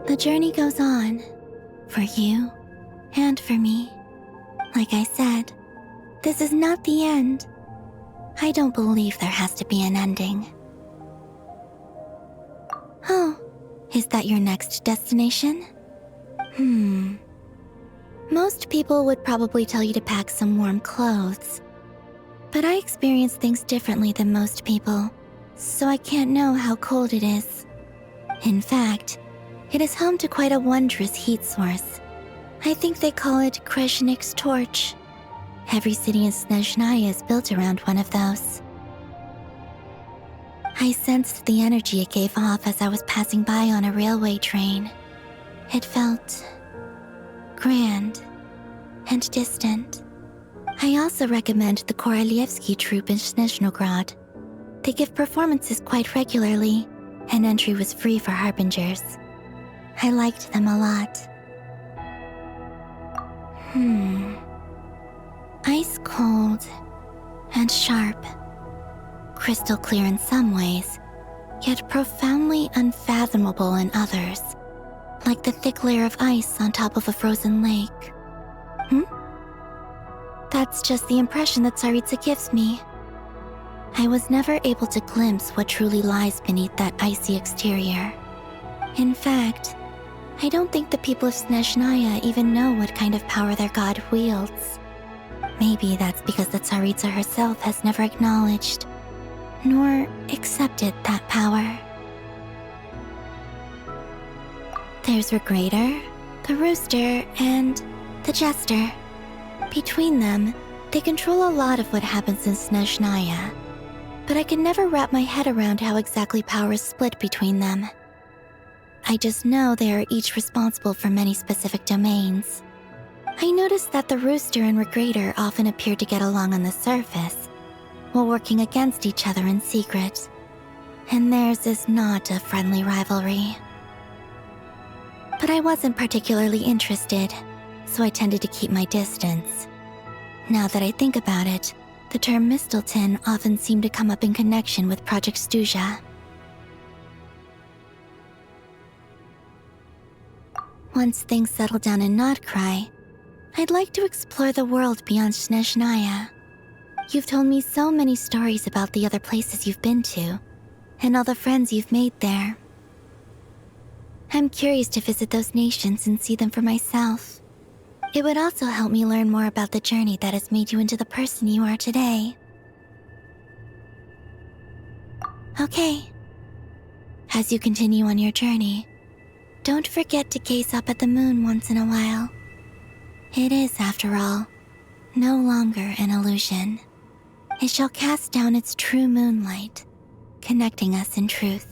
The journey goes on, for you and for me. Like I said, this is not the end. I don't believe there has to be an ending. Oh, is that your next destination? Most people would probably tell you to pack some warm clothes. But I experience things differently than most people, so I can't know how cold it is. In fact, it is home to quite a wondrous heat source. I think they call it Kreshnik's torch. Every city in Снежной is built around one of those. I sensed the energy it gave off as I was passing by on a railway train. It felt grand and distant. I also recommend the Korolievsky troupe in Снежноград. They give performances quite regularly, and entry was free for harbingers. I liked them a lot. Ice cold and sharp. Crystal clear in some ways, yet profoundly unfathomable in others. Like the thick layer of ice on top of a frozen lake. That's just the impression that Царице gives me. I was never able to glimpse what truly lies beneath that icy exterior. In fact, I don't think the people of Снежная even know what kind of power their god wields. Maybe that's because the Царица herself has never acknowledged, nor accepted that power. There's Regrator, the Rooster, and the Jester. Between them, they control a lot of what happens in Снежная, but I can never wrap my head around how exactly power is split between them. I just know they are each responsible for many specific domains. I noticed that the Rooster and Regrator often appear to get along on the surface, while working against each other in secret, and theirs is not a friendly rivalry. But I wasn't particularly interested, so I tended to keep my distance. Now that I think about it, the term Mistelton often seemed to come up in connection with Project Stuja. Once things settle down in nod-krai, I'd like to explore the world beyond Снежная. You've told me so many stories about the other places you've been to, and all the friends you've made there. I'm curious to visit those nations and see them for myself. It would also help me learn more about the journey that has made you into the person you are today. Okay. As you continue on your journey, don't forget to gaze up at the moon once in a while. It is, after all, no longer an illusion. It shall cast down its true moonlight, connecting us in truth.